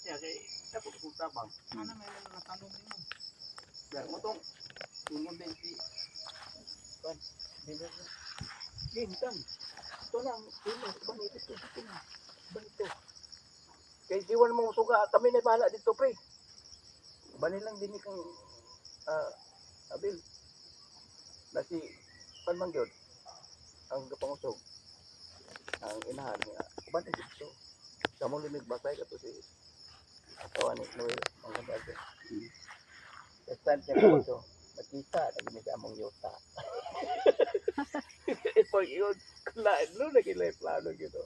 siya kay dapat kung tabang. Sana may natanong din mo. Dahil mo tong ingon din si kan dinner na. Gintan. Ito lang, banito to, ito na. Banito. Kay siwan mong suga, kami na bahala dito pre. Bani lang din kang abil. Na si Panmangyod ang kapangusog. Ang inahan niya, banito dito. Kamu limig batay ka to si kawan ni Noel mga bago. Stand siya ko to. Makita lagi ni among yuta. Ipag yun, kalain no lagi lay plano gitu.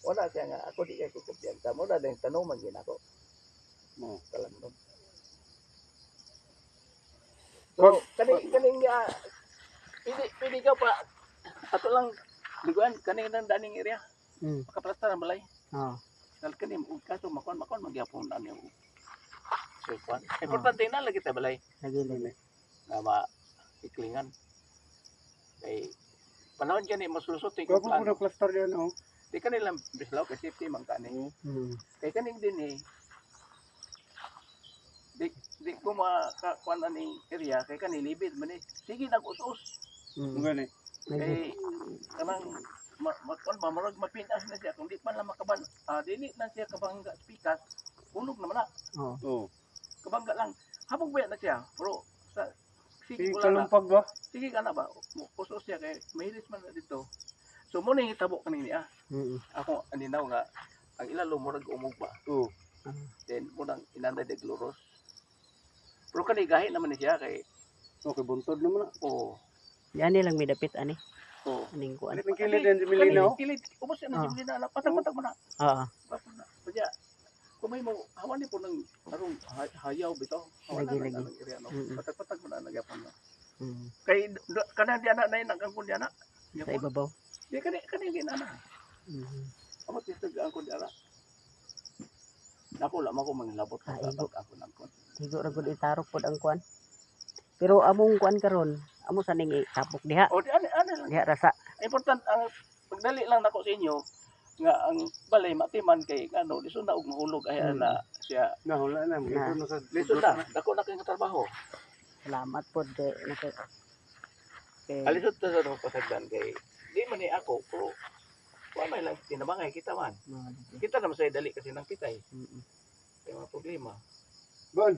Wala siya nga ako di kay kukupiyan. Kamu na din tanong man gin ako. Mo kalam no. So, kaning niya pili ka pa ato lang liguan kaning nang daning area. Makaplasta ng balay. Dahil kanim, kaso makon magyapon na niyo. So, importante na lagi tayo balay. Lagi din. Na maiklingan. Kay, panahon ka ni, mas lusot yung Kaya po na plaster yan, oh. Di ka nilang bislaw, kay safety man ka ni. Kay kaning din eh, di ko makakuan na ning area, kay kanilibid man eh. Sige, nag-us-us. Gani. Kay, kanang, mamarag mapintas na siya kung di pa lang makaban dili na siya kabangga pikas ulog naman na kabangga lang habang baya na siya pero sa sige ko lang kalumpag ba sige ka na ba usos siya kay mahilis man na dito so mo ning hitabo kanini ako aninaw nga ang ilalo murag umog ba then munang inanda de gloros pero kanigahi naman ni siya kay okay buntod naman na yan nilang midapit ani. Aning kuan. Ang kilid yan si Milino. Kilid. Ubos yan na si Milino. Patag-patag mo na. Oo. Kaya, kung may mo, hawan ni po ng arong hayaw bito. Lagi. Patag-patag mo na nagyapon na. Kay, kanan di anak na yun, ang kundi anak. Sa ibabaw. Di, kanin din anak. Amot yung tagaan kundi anak. Ako, lama ko manglabot. Ako lang kundi. Higo ra gud itarok pod ang kuan. Pero among kuan karon, amo sa ning itapok diha. O, di, ano lang. Diha rasa. Important, ang pagdali lang nako sa inyo, nga ang balay matiman kay ano lisod na og mahulog ay na siya Wala na. lisod na dako na kay trabaho Salamat pod kay alisod ta sa pasagdan kay di man ni ako pero wa may lang tinabangay kita man kita naman sa dali kasi nang pitay kay mga problema Bon.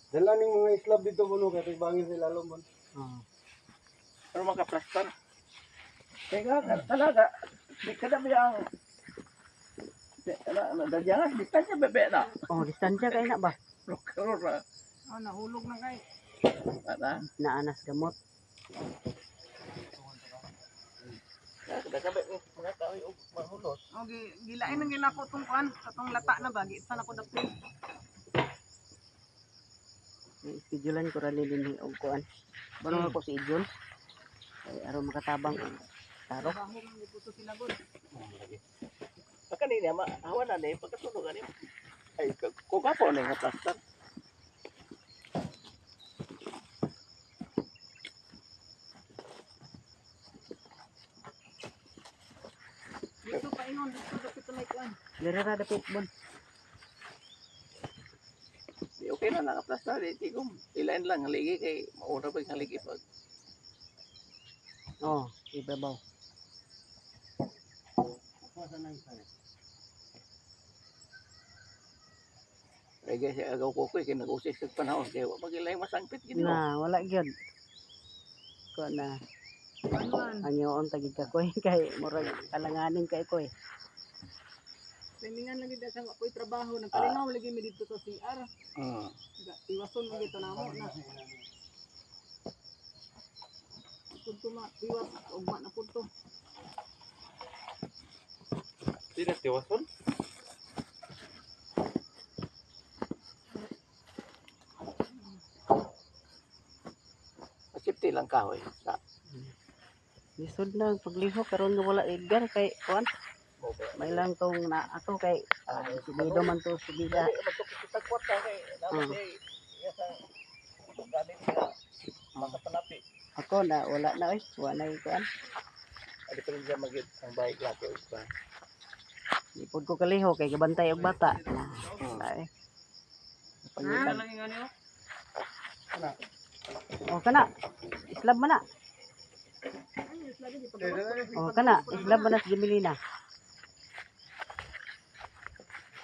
Dala ning mga islab dito kuno kay bangin sila lomon. pero maka-plaster kaya nga talaga di ka na biyang dadyangan distansya bebe na distansya kay na ba? rokora Nahulog na kay. ana Naanas gamot. Nakasabi mga tao yung mahulos. Gilain ang ginako tong kuan, katong lata na ba, giit pa na ko dapin. Schedulean ko ra din og kuan. Bano ako si Ijon. Ay aron makatabang tarok. Baho man gipuso sila gud. Kanina hawa na ni pagkasunog ani. Ay ko kapo na nga plaster. Dito pa ingon, dito dapit na kuan. Dira ra dapit bon. Di okay na naka-plaster di ko ilain lang haligi kay mauna pa haligi pag. Ibabaw. Kaya guys, agaw ko kay nag-usik sa panahon kay wa magilay masangpit gid mo. Na wala gyud. Ko na Kuan. anyoon tagid ka koy kay murag alanganin kay koy. Timingan lagi sa ako'y trabaho, nagkalingaw lagi mi dito sa CR. Iwason mo dito namo na. Punto ma, iwas ugma na punto. Sino tiwason? Safety lang kahoy sa Lisod na ang pagliho karon nga wala edgar kay kuan. May lang tong na ato kay subido man to subida. Kita kuat kay naman sa gamit nila makapanapi. Ako na wala na oy, wala na kuan. Adi pa rin siya magit ang bike laki ba. Ipod ko kaliho kay gabantay og bata. Ay. Pagnitan. Oh kana. Islab man na. Oh kana, islab man na si Jemelina.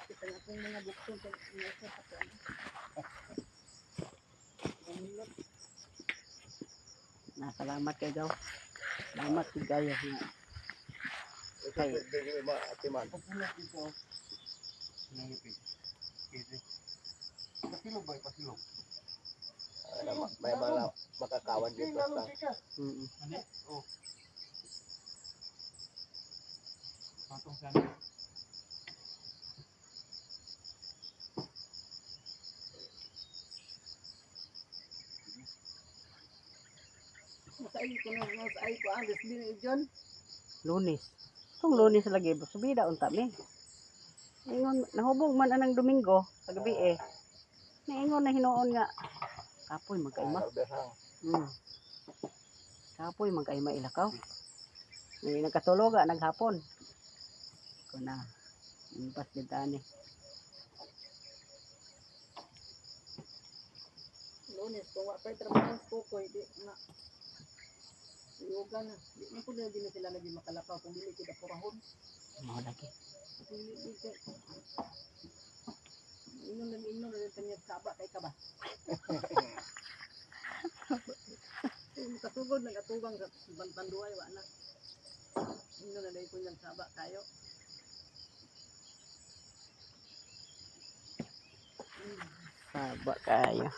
Kita nga kung mga bukson kay nasa pa ko. Salamat kay daw. Salamat kay gayo. Kay Atiman. Pasilog dito. Nangipig. Easy. Pasilog ba? Pasilog. May mga makakawan dito sa mm. Ano? Oh. Patong sana. Masay ko ang din John. Lunes. Itong Lunes lagi subida unta mi. Ingon nahubog man anang Domingo sa gabi eh. Naingon na hinuon nga kapoy magkaima. Alberhang. Kapoy magkaima ilakaw. Ni nagkatuloga naghapon. Ko na. Impas din tani. Lunes kung wa pa'y trabaho ko ko di na yoga na di na ko na din sila lagi makalakaw kung dili kita purahon Mao lagi. inon na tanya saba kay ka ba kasugod nagatugang sa bantanduay wa na inon na dai ko nang saba kayo Saba kayo.